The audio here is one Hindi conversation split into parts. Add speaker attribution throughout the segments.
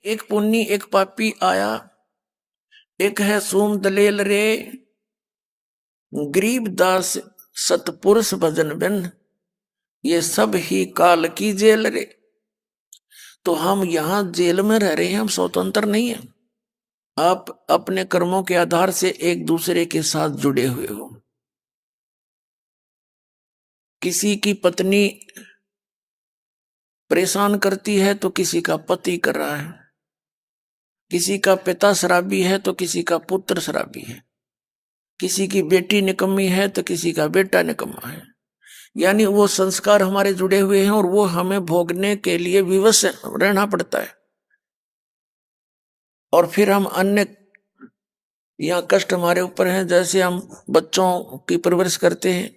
Speaker 1: एक पुन्नी एक पापी आया, एक है सोम दलेल रे, गरीब दास सतपुरुष भजन बिन, ये सब ही काल की जेल रे। तो हम यहां जेल में रह रहे हैं, हम स्वतंत्र नहीं है। आप अपने कर्मों के आधार से एक दूसरे के साथ जुड़े हुए हो। किसी की पत्नी परेशान करती है तो किसी का पति कर रहा है, किसी का पिता शराबी है तो किसी का पुत्र शराबी है, किसी की बेटी निकम्मी है तो किसी का बेटा निकम्मा है। यानी वो संस्कार हमारे जुड़े हुए हैं और वो हमें भोगने के लिए विवश रहना पड़ता है। और फिर हम अन्य यहाँ कष्ट हमारे ऊपर हैं, जैसे हम बच्चों की परवरिश करते हैं,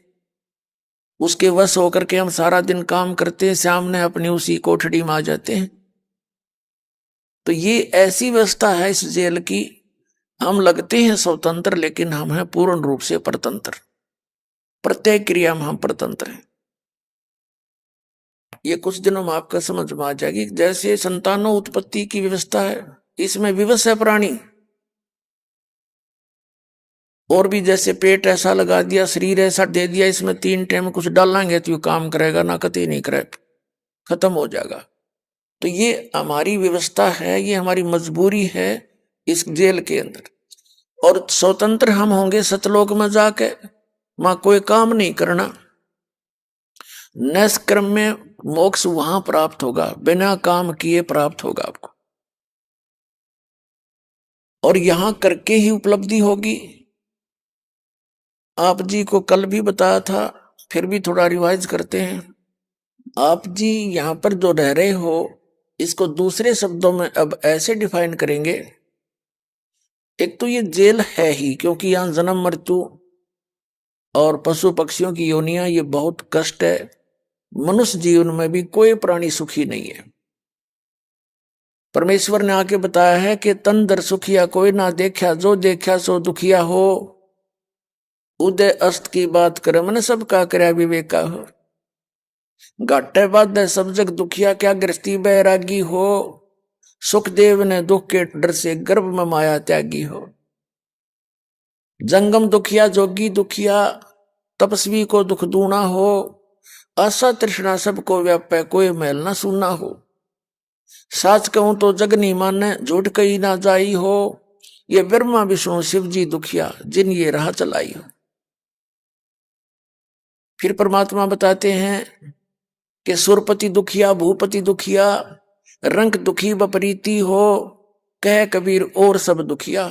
Speaker 1: उसके वश होकर के हम सारा दिन काम करते हैं, शाम ने अपनी उसी कोठड़ी में आ जाते हैं। तो ये ऐसी व्यवस्था है इस जेल की, हम लगते हैं स्वतंत्र लेकिन हम हैं पूर्ण रूप से परतंत्र। प्रत्येक क्रिया में हम परतंत्र हैं। ये कुछ दिनों में आपका समझ में आ जाएगी। जैसे संतानों उत्पत्ति की व्यवस्था है, इसमें विवश है प्राणी। और भी जैसे पेट ऐसा लगा दिया, शरीर ऐसा दे दिया, इसमें 3 टाइम कुछ डालेंगे तो काम करेगा ना, कतई नहीं करे, खत्म हो जाएगा। तो ये हमारी व्यवस्था है, ये हमारी मजबूरी है इस जेल के अंदर। और स्वतंत्र हम होंगे सतलोक में जाके, वहां कोई काम नहीं करना। निष्कर्म में मोक्ष वहां प्राप्त होगा, बिना काम किए प्राप्त होगा आपको, और यहां करके ही उपलब्धि होगी। आप जी को कल भी बताया था, फिर भी थोड़ा रिवाइज करते हैं। आप जी यहां पर जो रह रहे हो, इसको दूसरे शब्दों में अब ऐसे डिफाइन करेंगे। एक तो ये जेल है ही, क्योंकि यहां जन्म मृत्यु और पशु पक्षियों की योनियां, ये बहुत कष्ट है। मनुष्य जीवन में भी कोई प्राणी सुखी नहीं है। परमेश्वर ने आके बताया है कि तन दर सुखिया कोई ना देखा, जो देखा सो दुखिया हो। उदय अस्त की बात करे, मन सबका करया विवेका हो। घाटे बाधे सब जग दुखिया, क्या गृहस्थी बैरागी हो। सुखदेव ने दुख के डर से गर्भ में माया त्यागी हो। जंगम दुखिया जोगी दुखिया, तपस्वी को दुख दूना हो। आशा तृष्णा सबको व्यापे, कोई मैल न सुना हो। साच कहूं तो जग नहीं माने, झूठ कही ना जाई हो। ये ब्रह्मा विष्णु शिव जी दुखिया, जिन ये राह चलाई हो। फिर परमात्मा बताते हैं कि सुरपति दुखिया, भूपति दुखिया, रंग दुखी बपरीति हो। कह कबीर और सब दुखिया,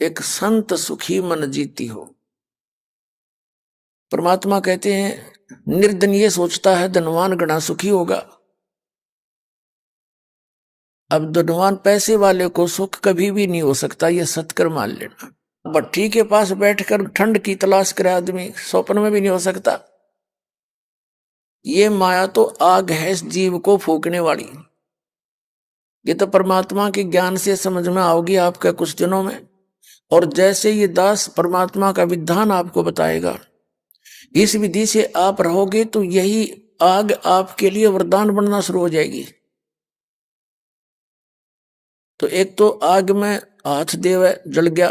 Speaker 1: एक संत सुखी मन जीती हो। परमात्मा कहते हैं निर्धन ये सोचता है धनवान गणा सुखी होगा। अब धनवान पैसे वाले को सुख कभी भी नहीं हो सकता, ये सत्कर मान लेना। भट्टी के पास बैठकर ठंड की तलाश करे आदमी, स्वप्न में भी नहीं हो सकता। ये माया तो आग है इस जीव को फूकने वाली। ये तो परमात्मा के ज्ञान से समझ में आओगी आपके कुछ दिनों में। और जैसे ये दास परमात्मा का विधान आपको बताएगा, इस विधि से आप रहोगे तो यही आग आपके लिए वरदान बनना शुरू हो जाएगी। तो एक तो आग में हाथ देवे जल गया,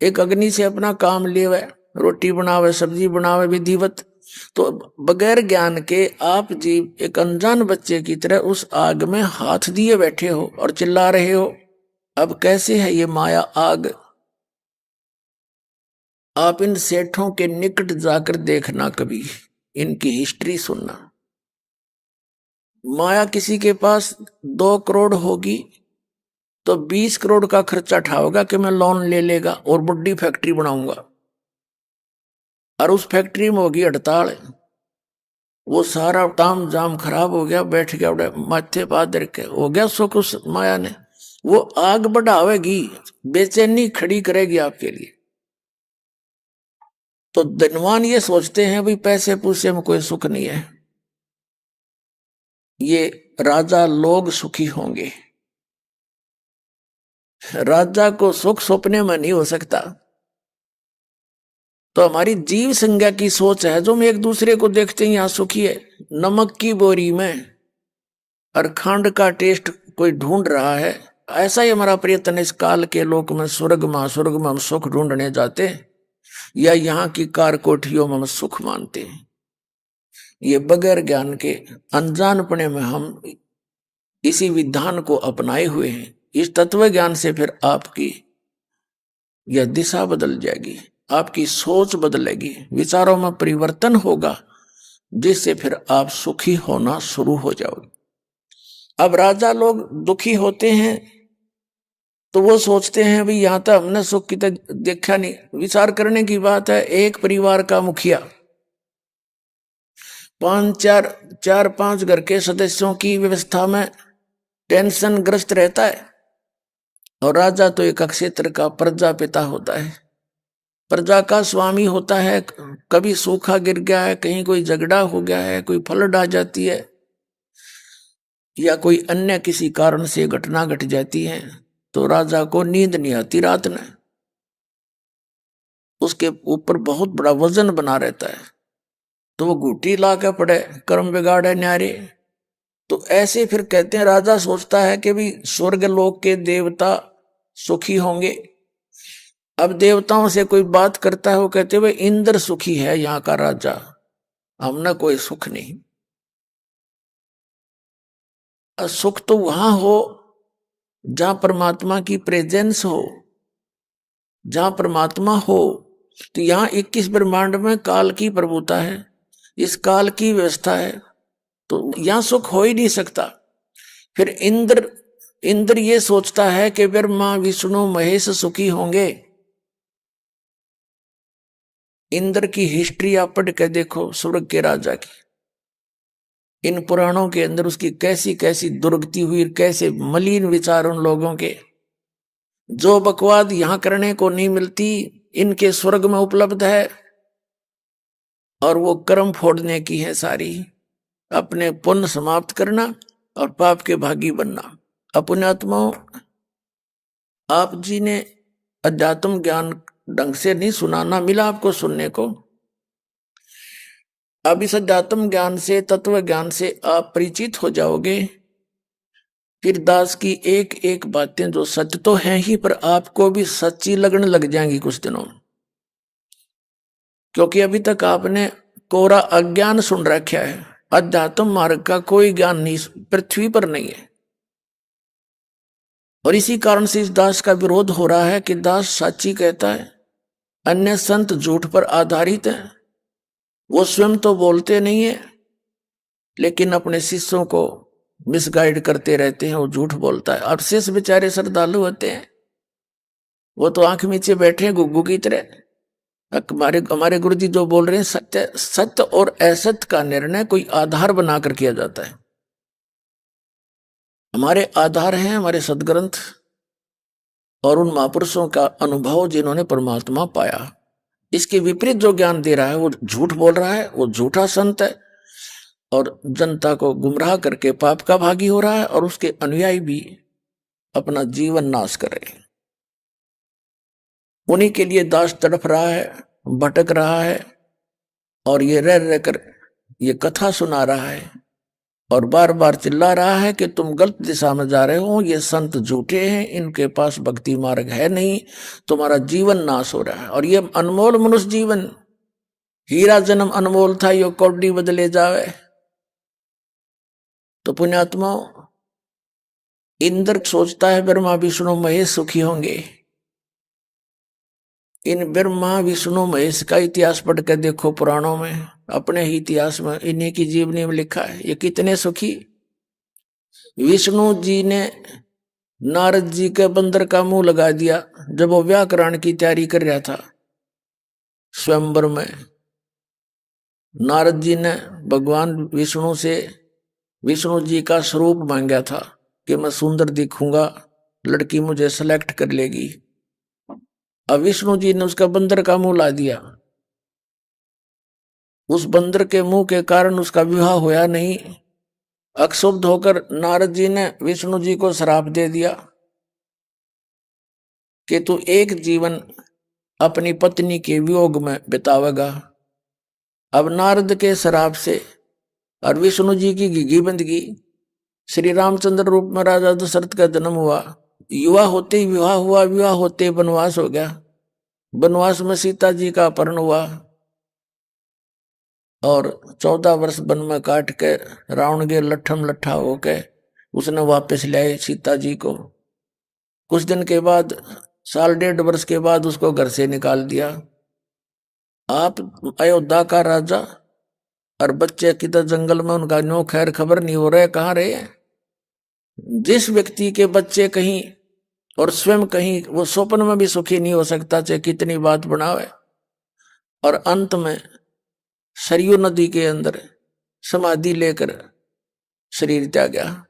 Speaker 1: एक अग्नि से अपना काम लेवे, रोटी बनावे सब्जी बनावे विधिवत। तो बगैर ज्ञान के आप जीव एक अनजान बच्चे की तरह उस आग में हाथ दिए बैठे हो और चिल्ला रहे हो। अब कैसे है ये माया आग? आप इन सेठों के निकट जाकर देखना, कभी इनकी हिस्ट्री सुनना। माया किसी के पास 2 करोड़ होगी तो 20 करोड़ का खर्चा उठाओगा कि मैं लोन ले लेगा और बड़ी फैक्ट्री बनाऊंगा। और उस फैक्ट्री में होगी हड़ताल, वो सारा ताम जाम खराब हो गया, बैठ गया उड़े माथे पादर के, हो गया सुख उस माया ने। वो आग बढ़ावेगी, बेचैनी खड़ी करेगी आपके लिए। तो धनवान ये सोचते हैं भाई पैसे पूसे में कोई सुख नहीं है, ये राजा लोग सुखी होंगे। राजा को सुख सपने में नहीं हो सकता। तो हमारी जीव संज्ञा की सोच है, जो हम एक दूसरे को देखते हैं यहां सुखी है, नमक की बोरी में और खंड का टेस्ट कोई ढूंढ रहा है, ऐसा ही हमारा प्रयत्न है इस काल के लोक में, स्वर्ग में हम सुख ढूंढने जाते या यहाँ की कार कोठियों में हम सुख मानते हैं। ये बगैर ज्ञान के अनजानपने में हम इसी विधान को अपनाए हुए हैं। इस तत्व ज्ञान से फिर आपकी यह दिशा बदल जाएगी, आपकी सोच बदलेगी, विचारों में परिवर्तन होगा, जिससे फिर आप सुखी होना शुरू हो जाओगे। अब राजा लोग दुखी होते हैं तो वो सोचते हैं भाई यहां तक हमने सुख की तो देखा नहीं। विचार करने की बात है, एक परिवार का मुखिया चार पांच घर के सदस्यों की व्यवस्था में टेंशन ग्रस्त रहता है, और राजा तो एक क्षेत्र का प्रजा पिता होता है, प्रजा का स्वामी होता है। कभी सूखा गिर गया है, कहीं कोई झगड़ा हो गया है, कोई फ्लड आ जाती है, या कोई अन्य किसी कारण से घटना घट जाती है, तो राजा को नींद नहीं आती रात में, उसके ऊपर बहुत बड़ा वजन बना रहता है, तो वो घूटी ला के पड़े, कर्म बिगाड़े न्यारे। तो ऐसे फिर कहते हैं, राजा सोचता है कि भी स्वर्ग लोक के देवता सुखी होंगे। अब देवताओं से कोई बात करता है, वो कहते हैं इंद्र सुखी है यहाँ का राजा, हमने कोई सुख नहीं। सुख तो वहां हो जहां परमात्मा की प्रेजेंस हो, जहां परमात्मा हो। तो यहाँ 21 ब्रह्मांड में काल की प्रभुता है, इस काल की व्यवस्था है, तो यहां सुख हो ही नहीं सकता। फिर इंद्र ये सोचता है कि ब्रह्मा विष्णु महेश सुखी होंगे। इंद्र की हिस्ट्री आप पढ़ के देखो, स्वर्ग के राजा की, इन पुराणों के अंदर उसकी कैसी कैसी दुर्गति हुई, कैसे मलिन विचार उन लोगों के। जो बकवाद यहां करने को नहीं मिलती, इनके स्वर्ग में उपलब्ध है, और वो कर्म फोड़ने की है सारी, अपने पुण्य समाप्त करना और पाप के भागी बनना। पुण्यात्माओं, आप जी ने अध्यात्म ज्ञान ढंग से नहीं सुना, ना मिला आपको सुनने को। अब इस अध्यात्म ज्ञान से, तत्व ज्ञान से आप परिचित हो जाओगे, फिर दास की एक एक बातें जो सच तो हैं ही, पर आपको भी सच्ची लगने लग जाएंगी कुछ दिनों में। क्योंकि अभी तक आपने कोरा अज्ञान सुन रखा है, अध्यात्म मार्ग का कोई ज्ञान नहीं पृथ्वी पर नहीं है। और इसी कारण से इस दास का विरोध हो रहा है कि दास साची कहता है, अन्य संत झूठ पर आधारित है। वो स्वयं तो बोलते नहीं है, लेकिन अपने शिष्यों को मिसगाइड करते रहते हैं, वो झूठ बोलता है। अब शेष बेचारे श्रद्धालु होते हैं, वो तो आंख नीचे बैठे हैं गुग्गू की तरह। हमारे गुरु जी जो बोल रहे हैं, सत्य और असत्य का निर्णय कोई आधार बनाकर किया जाता है। हमारे आधार हैं हमारे सदग्रंथ और उन महापुरुषों का अनुभव जिन्होंने परमात्मा पाया। इसके विपरीत जो ज्ञान दे रहा है वो झूठ बोल रहा है, वो झूठा संत है, और जनता को गुमराह करके पाप का भागी हो रहा है, और उसके अनुयायी भी अपना जीवन नाश कर रहे हैं। उन्हीं के लिए दास तड़प रहा है, भटक रहा है, और ये रह रहकर ये कथा सुना रहा है, और बार बार चिल्ला रहा है कि तुम गलत दिशा में जा रहे हो, ये संत झूठे हैं, इनके पास भक्ति मार्ग है नहीं, तुम्हारा जीवन नाश हो रहा है। और ये अनमोल मनुष्य जीवन, हीरा जन्म अनमोल था, यो कौड़ी बदले जावे। तो पुण्यात्माओं, इंद्र सोचता है ब्रह्मा विष्णु महेश सुखी होंगे। इन ब्रह्मा विष्णु महेश का इतिहास पढ़ कर देखो पुराणों में, अपने ही इतिहास में, इन्हीं की जीवनी में लिखा है ये कितने सुखी। विष्णु जी ने नारद जी के बंदर का मुंह लगा दिया जब वो व्याकरण की तैयारी कर रहा था स्वयंवर में। नारद जी ने भगवान विष्णु से विष्णु जी का स्वरूप मांगा था कि मैं सुंदर दिखूंगा, लड़की मुझे सेलेक्ट कर लेगी। अब विष्णु जी ने उसका बंदर का मुंह ला दिया। उस बंदर के मुंह के कारण उसका विवाह होया नहीं। अक्षुब्ध होकर नारद जी ने विष्णु जी को श्राप दे दिया कि तू एक जीवन अपनी पत्नी के वियोग में बितावेगा। अब नारद के श्राप से और विष्णु जी की घिघी बंदगी, श्री रामचंद्र रूप में राजा दशरथ का जन्म हुआ। युवा होते ही विवाह हुआ, विवाह होते ही वनवास हो गया। वनवास में सीता जी का अपहरण हुआ और 14 वर्ष वन में काट के रावण के लट्ठम लट्ठा होके उसने वापस लाए सीता जी को। कुछ दिन के बाद, साल डेढ़ वर्ष के बाद उसको घर से निकाल दिया। आप अयोध्या का राजा और बच्चे किधर जंगल में, उनका नो खैर खबर नहीं हो रहा है, कहाँ रहे हैं। जिस व्यक्ति के बच्चे कहीं और स्वयं कहीं, वो स्वप्न में भी सुखी नहीं हो सकता, चाहे कितनी बात बनावे। और अंत में सरयू नदी के अंदर समाधि लेकर शरीर त्याग गया।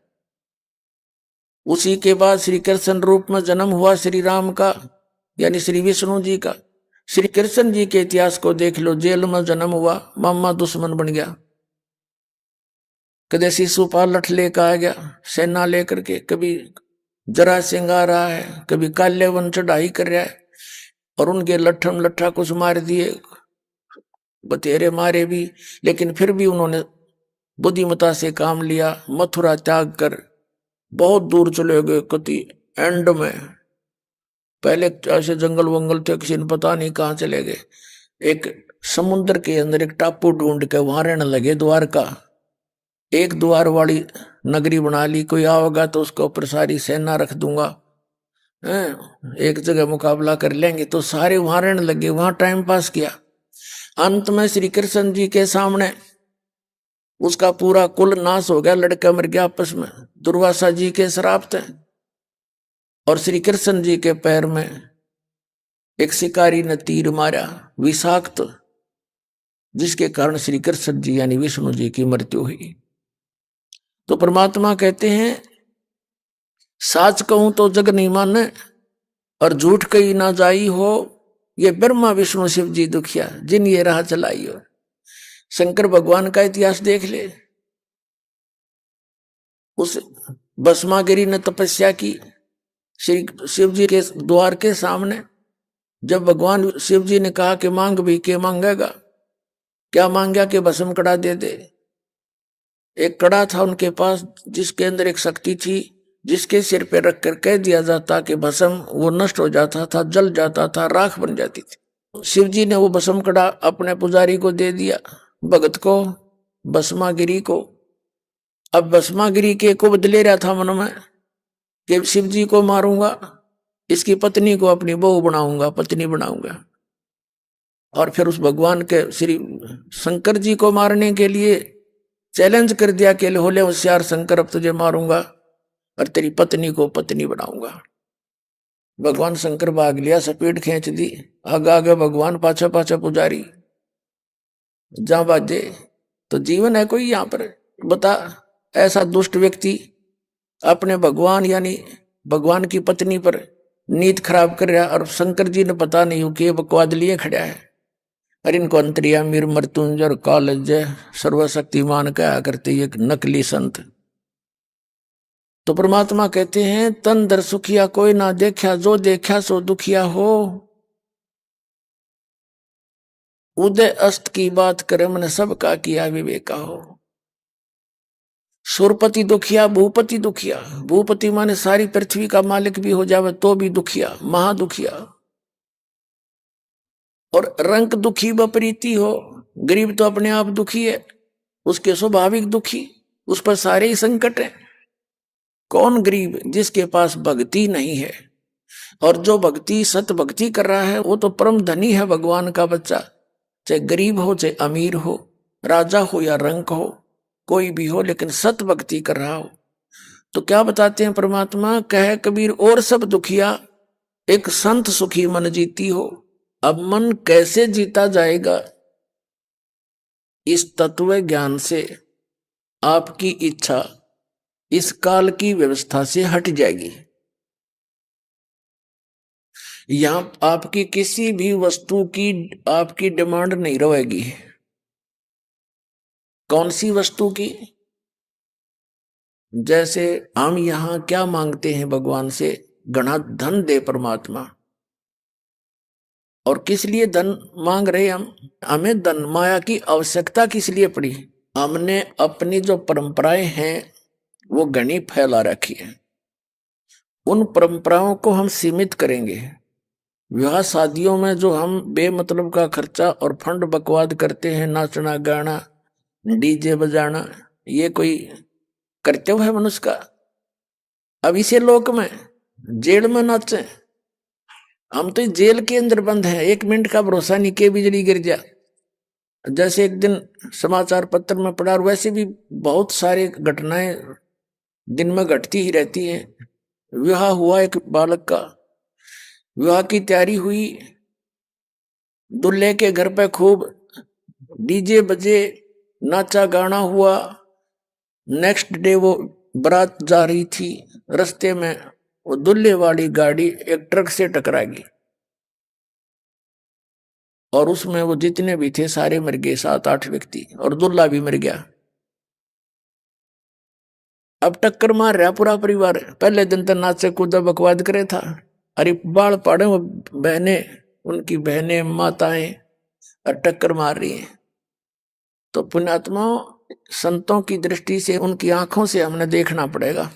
Speaker 1: उसी के बाद श्री कृष्ण रूप में जन्म हुआ श्री राम का, यानी श्री विष्णु जी का। श्री कृष्ण जी के इतिहास को देख लो, जेल में जन्म हुआ, मामा दुश्मन बन गया। कदे शिशुपाल लठ लेकर आ गया सेना लेकर के, कभी जरा सिंह आ रहा है, कभी काल्यवन चढ़ाई कर रहा है, और उनके लट्ठम लट्ठा कुछ मार दिए, बतेरे मारे भी, लेकिन फिर भी उन्होंने बुद्धिमता से काम लिया। मथुरा त्याग कर बहुत दूर चले गए। कति एंड में पहले ऐसे जंगल वंगल थे, किसी ने पता नहीं कहाँ चले गए। एक समुद्र के अंदर एक टापू ढूंढ के वहां रहने लगे, द्वारका। एक द्वार वाली नगरी बना ली, कोई आओगा तो उसके ऊपर सारी सेना रख दूंगा, एक जगह मुकाबला कर लेंगे। तो सारे वहां रहने लगे, वहां टाइम पास किया। अंत में श्री कृष्ण जी के सामने उसका पूरा कुल नाश हो गया, लड़का मर गया आपस में, दुर्वासा जी के श्राप थे। और श्री कृष्ण जी के पैर में एक शिकारी ने तीर मारा, विषाक्त, जिसके कारण श्री कृष्ण जी यानी विष्णु जी की मृत्यु हुई। तो परमात्मा कहते हैं, साच कहूं तो जग नहीं माने और झूठ कही ना जाई हो, ये ब्रह्मा विष्णु शिव जी दुखिया जिन ये राह चलाई हो। शंकर भगवान का इतिहास देख ले। उस भस्मागिरी ने तपस्या की श्री शिव जी के द्वार के सामने। जब भगवान शिव जी ने कहा कि मांग भी के मांगेगा, क्या मांगा कि भस्म कड़ा दे दे। एक कड़ा था उनके पास जिसके अंदर एक शक्ति थी, जिसके सिर पे रखकर कह दिया जाता कि भस्म, वो नष्ट हो जाता था, जल जाता था, राख बन जाती थी। शिव जी ने वो भस्म कड़ा अपने पुजारी को दे दिया, भगत को, भस्मागिरी को। अब भस्मागिरी के को बदले रहा था मन में कि शिव जी को मारूंगा, इसकी पत्नी को अपनी बहू बनाऊंगा, पत्नी बनाऊंगा। और फिर उस भगवान के श्री शंकर जी को मारने के लिए चैलेंज कर दिया कि होले होशियार शंकर, अब तुझे मारूंगा और तेरी पत्नी को पत्नी बनाऊंगा। भगवान शंकर भाग लिया, स्पीड खींच दी, आगे आगे भगवान, पाछा पाछा पुजारी। जहां बाजे तो जीवन है कोई यहां पर? बता, ऐसा दुष्ट व्यक्ति अपने भगवान यानी भगवान की पत्नी पर नीत खराब कर रहा, और शंकर जी ने पता नहीं हो कि बकवाद लिए खड़ा है। और इनको अंतर्यामी मृत्युंजय कालजय सर्वशक्तिमान कहा करते एक नकली संत। तो परमात्मा कहते हैं, तन दर सुखिया कोई ना देखा, जो देखा सो दुखिया हो। उदय अस्त की बात करे, मैंने सबका किया विवेका हो। सुरपति दुखिया, भूपति दुखिया। भूपति माने सारी पृथ्वी का मालिक भी हो जावे तो भी दुखिया, महादुखिया। और रंक दुखी विपरीती हो, गरीब तो अपने आप दुखी है, उसके स्वाभाविक दुखी, उस पर सारे ही संकट है। कौन गरीब? जिसके पास भक्ति नहीं है। और जो भक्ति सत भक्ति कर रहा है वो तो परम धनी है, भगवान का बच्चा। चाहे गरीब हो, चाहे अमीर हो, राजा हो या रंक हो, कोई भी हो, लेकिन सत भक्ति कर रहा हो। तो क्या बताते हैं परमात्मा? कहे कबीर और सब दुखिया, एक संत सुखी मन जीती हो। अब मन कैसे जीता जाएगा? इस तत्व ज्ञान से आपकी इच्छा इस काल की व्यवस्था से हट जाएगी। यहां आपकी किसी भी वस्तु की आपकी डिमांड नहीं रहेगी। कौन सी वस्तु की? जैसे हम यहां क्या मांगते हैं भगवान से? घना धन दे परमात्मा। और किस लिए धन मांग रहे हम? हमें धन माया की आवश्यकता किस लिए पड़ी? हमने अपनी जो परंपराएं हैं वो घनी फैला रखी है। उन परंपराओं को हम सीमित करेंगे। विवाह शादियों में जो हम बेमतलब का खर्चा और फंड बकवाद करते हैं, नाचना गाना डीजे बजाना, ये कोई कर्तव्य है मनुष्य का? अब इसे लोक में जेल में नाचे, हम तो जेल के अंदर बंद हैं, 1 मिनट का भरोसा नहीं के बिजली गिर जा। जैसे एक दिन समाचार पत्र में पढ़ा, और वैसे भी बहुत सारे घटनाएं दिन में घटती ही रहती हैं। विवाह हुआ एक बालक का, विवाह की तैयारी हुई, दूल्हे के घर पे खूब डीजे बजे, नाचा गाना हुआ। नेक्स्ट डे वो बारात जा रही थी, रास्ते में वो दूल्हे वाली गाड़ी एक ट्रक से टकराएगी और उसमें वो जितने भी थे सारे मर गए, 7-8 व्यक्ति, और दूल्हा भी मर गया। अब टक्कर मार रहा पूरा परिवार। पहले दिन तो नाचे कूदा बकवाद करे था, अरे बाल पाड़े वो बहने, उनकी बहनें माताएं और टक्कर मार रही हैं। तो पुण्यात्माओं, संतों की दृष्टि से, उनकी आंखों से हमने देखना पड़ेगा।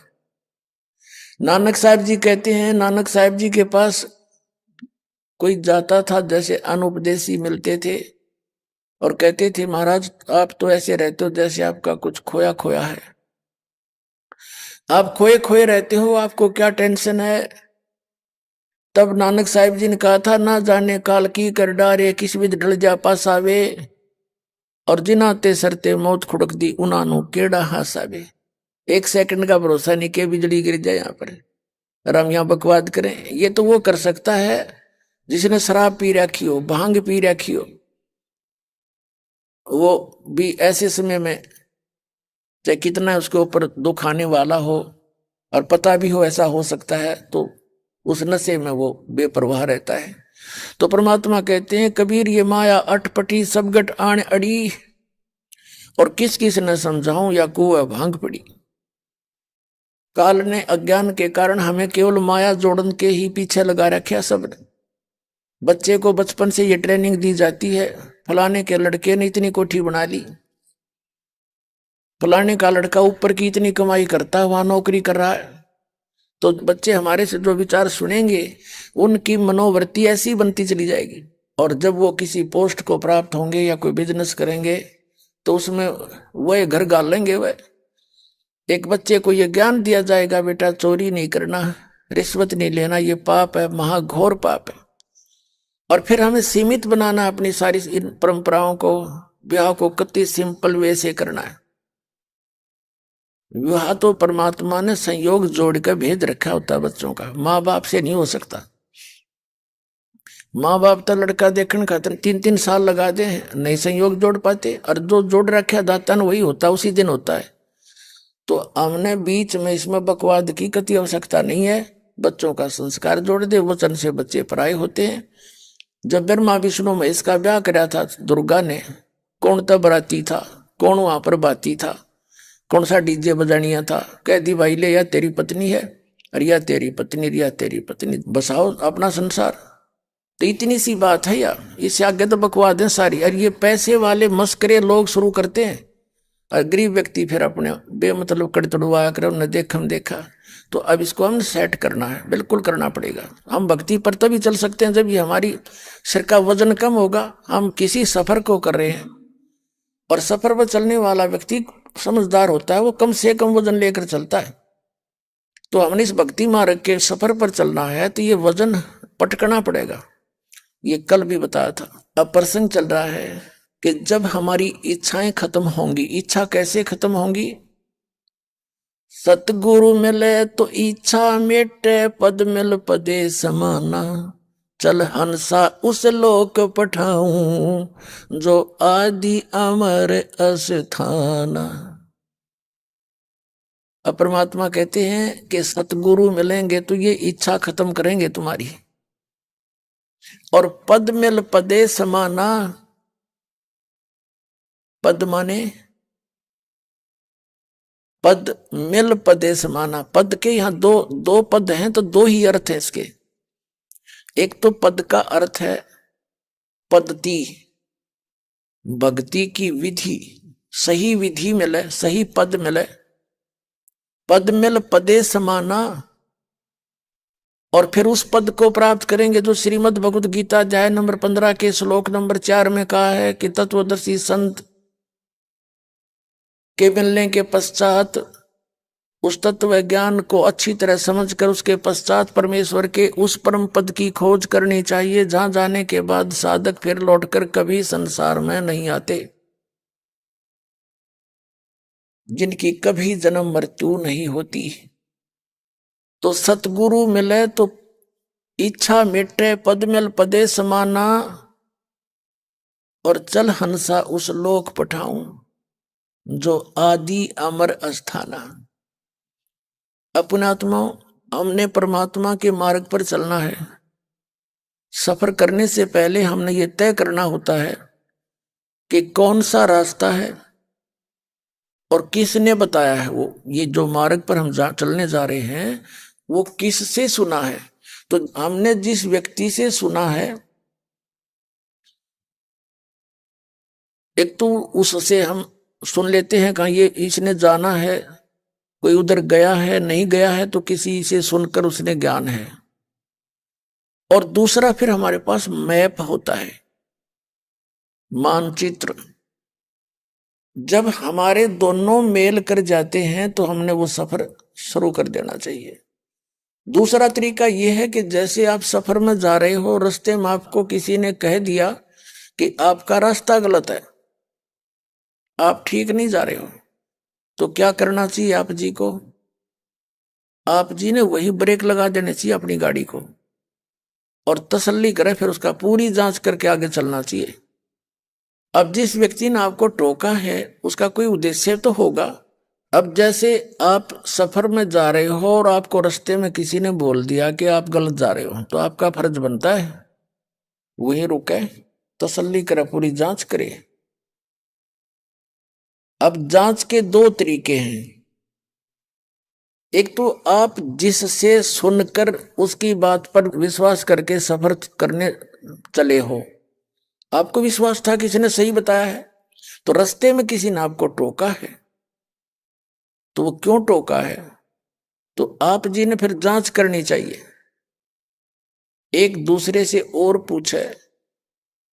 Speaker 1: नानक साहब जी कहते हैं, नानक साहब जी के पास कोई जाता था, जैसे अनुपदेशी मिलते थे और कहते थे, महाराज आप तो ऐसे रहते हो जैसे आपका कुछ खोया खोया है, आप खोए खोए रहते हो, आपको क्या टेंशन है? तब नानक साहिब जी ने कहा था, ना जाने काल की कर डारे, किस विध ढल जा पास आवे, और जिनाते सरते मौत खुड़क दी उनानु केड़ा हासावे। 1 सेकंड का भरोसा नहीं के बिजली गिर जाए यहाँ पर, और हम यहाँ बकवाद करें। ये तो वो कर सकता है जिसने शराब पी रखी हो, भांग पी रखी हो, वो भी ऐसे समय में, चाहे कितना उसके ऊपर दुख आने वाला हो और पता भी हो ऐसा हो सकता है, तो उस नशे में वो बेपरवाह रहता है। तो परमात्मा कहते हैं, कबीर ये माया अटपटी सब गट आण अड़ी, और किस किस ने समझाऊं या कुआ भांग पड़ी। काल ने अज्ञान के कारण हमें केवल माया जोड़न के ही पीछे लगा रखा सब ने। बच्चे को बचपन से ये ट्रेनिंग दी जाती है, फलाने के लड़के ने इतनी कोठी बना ली, फलाने का लड़का ऊपर की इतनी कमाई करता है, वहां नौकरी कर रहा है। तो बच्चे हमारे से जो विचार सुनेंगे, उनकी मनोवृत्ति ऐसी बनती चली जाएगी, और जब वो किसी पोस्ट को प्राप्त होंगे या कोई बिजनेस करेंगे, तो उसमें वह घर गाल लेंगे। वह एक बच्चे को यह ज्ञान दिया जाएगा, बेटा चोरी नहीं करना, रिश्वत नहीं लेना, ये पाप है, महाघोर पाप है। और फिर हमें सीमित बनाना अपनी सारी इन परंपराओं को, ब्याह को कितनी सिंपल वे से करना है। विवाह तो परमात्मा ने संयोग जोड़कर भेद रखा होता है बच्चों का, माँ बाप से नहीं हो सकता। माँ बाप तो लड़का देखने खातिर 3-3 साल लगा दे, नहीं संयोग जोड़ पाते, और जो जोड़ रखा दाता ने वही होता, उसी दिन होता है। तो हमने बीच में इसमें बकवाद की कति आवश्यकता नहीं है। बच्चों का संस्कार जोड़ दे, वचन से बच्चे पराये होते हैं। जब ब्रह्मा विष्णु महेश का ब्याह कराया था दुर्गा ने, कौन तब बराती था, कौन वहां पर बाती था, कौन सा डीजे बजानिया था? कह दी भाई ले, या तेरी पत्नी है, रिया तेरी पत्नी, रिया तेरी पत्नी, बसाओ अपना संसार। तो इतनी सी बात है यार, इससे आगे तो बकवाद है सारी। और ये पैसे वाले मस्करे लोग शुरू करते हैं, और गरीब व्यक्ति फिर अपने बेमतलब कड़तड़ुआ कर उन्हें देखम देखा। तो अब इसको हम सेट करना है, बिल्कुल करना पड़ेगा। हम भक्ति पर तभी चल सकते हैं जब ये हमारी सिर का वजन कम होगा। हम किसी सफर को कर रहे हैं, और सफर पर चलने वाला व्यक्ति समझदार होता है, वो कम से कम वजन लेकर चलता है। तो हमने इस भक्ति मार्ग के सफर पर चलना है, तो ये वजन पटकना पड़ेगा। ये कल भी बताया था। अब प्रसंग चल रहा है कि जब हमारी इच्छाएं खत्म होंगी, इच्छा कैसे खत्म होंगी? सतगुरु मिले तो इच्छा मिटे, पद मिल पदे समाना, चल हंसा उस लोक पठाऊं, जो आदि अमर अस्थाना। अब परमात्मा कहते हैं कि सतगुरु मिलेंगे तो ये इच्छा खत्म करेंगे तुम्हारी। और पद मिल पदे समाना, पद माने पद मिल पदे समाना। पद के यहां दो पद हैं, तो दो ही अर्थ है इसके। एक तो पद का अर्थ है पद्धति, भक्ति की विधि, सही विधि मिले, सही पद मिले। पद मिल पदे समाना, और फिर उस पद को प्राप्त करेंगे जो श्रीमद् भगवद गीता अध्याय नंबर 15 के श्लोक नंबर 4 में कहा है कि तत्वदर्शी संत के मिलने के पश्चात उस तत्व ज्ञान को अच्छी तरह समझकर उसके पश्चात परमेश्वर के उस परम पद की खोज करनी चाहिए, जहां जाने के बाद साधक फिर लौटकर कभी संसार में नहीं आते, जिनकी कभी जन्म मृत्यु नहीं होती। तो सतगुरु मिले तो इच्छा मिटे, पद मिल पदे समाना, और चल हंसा उस लोक पठाऊं जो आदि अमर अस्थाना। अपने आत्मा हमने परमात्मा के मार्ग पर चलना है। सफर करने से पहले हमने ये तय करना होता है कि कौन सा रास्ता है और किसने बताया है। वो ये जो मार्ग पर हम चलने जा रहे हैं वो किससे सुना है। तो हमने जिस व्यक्ति से सुना है, एक तो उससे हम सुन लेते हैं कहाँ ये इसने जाना है, कोई उधर गया है नहीं गया है, तो किसी से सुनकर उसने ज्ञान है। और दूसरा फिर हमारे पास मैप होता है, मानचित्र। जब हमारे दोनों मेल कर जाते हैं तो हमने वो सफर शुरू कर देना चाहिए। दूसरा तरीका यह है कि जैसे आप सफर में जा रहे हो, रास्ते में आपको किसी ने कह दिया कि आपका रास्ता गलत है, आप ठीक नहीं जा रहे हो, तो क्या करना चाहिए आप जी को? आप जी ने वही ब्रेक लगा देने चाहिए अपनी गाड़ी को और तसल्ली करे, फिर उसका पूरी जांच करके आगे चलना चाहिए। अब जिस व्यक्ति ने आपको टोका है उसका कोई उद्देश्य तो होगा। अब जैसे आप सफर में जा रहे हो और आपको रास्ते में किसी ने बोल दिया कि आप गलत जा रहे हो, तो आपका फर्ज बनता है वहीं रुके, तसल्ली करे, पूरी जांच करे। अब जांच के दो तरीके हैं। एक तो आप जिससे सुनकर उसकी बात पर विश्वास करके सफर करने चले हो, आपको विश्वास था किसी ने सही बताया है, तो रास्ते में किसी ने आपको टोका है, तो वो क्यों टोका है, तो आप जी ने फिर जांच करनी चाहिए। एक दूसरे से और पूछे,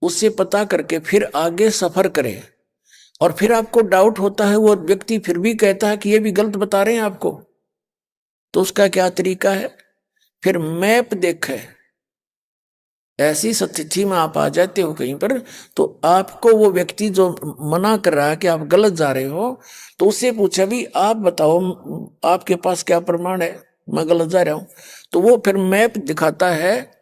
Speaker 1: उससे पता करके फिर आगे सफर करें। और फिर आपको डाउट होता है, वो व्यक्ति फिर भी कहता है कि ये भी गलत बता रहे हैं आपको, तो उसका क्या तरीका है? फिर मैप देखे। ऐसी स्थिति में आप आ जाते हो कहीं पर, तो आपको वो व्यक्ति जो मना कर रहा है कि आप गलत जा रहे हो, तो उससे पूछा भी आप बताओ आपके पास क्या प्रमाण है मैं गलत जा रहा हूं, तो वो फिर मैप दिखाता है।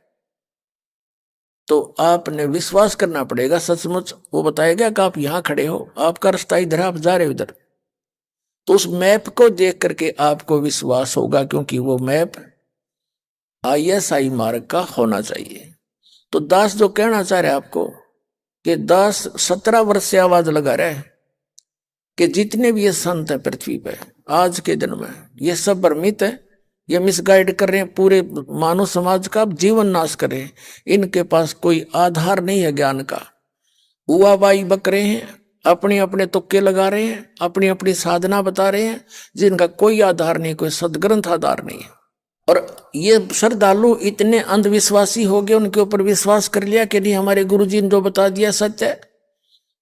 Speaker 1: तो आपने विश्वास करना पड़ेगा, सचमुच वो बताएगा कि आप यहां खड़े हो, आपका रास्ता इधर, आप जा रहे हो इधर। तो उस मैप को देख करके आपको विश्वास होगा, क्योंकि वो मैप ISI मार्ग का होना चाहिए। तो दास जो कहना चाह रहे आपको कि दास 17 वर्ष से आवाज लगा रहे हैं कि जितने भी ये संत हैं पृथ्वी पे आज के दिन में, ये सब भ्रमित है, ये मिसगाइड कर रहे हैं, पूरे मानव समाज का जीवन नाश कर रहे हैं। इनके पास कोई आधार नहीं है ज्ञान का, उवाबाई बक रहे हैं, अपने अपने तुक्के लगा रहे हैं, अपनी अपनी साधना बता रहे हैं, जिनका कोई आधार नहीं, कोई सदग्रंथ आधार नहीं है। और ये श्रद्धालु इतने अंधविश्वासी हो गए, उनके ऊपर विश्वास कर लिया कि नहीं हमारे गुरुजी ने जो बता दिया सच है।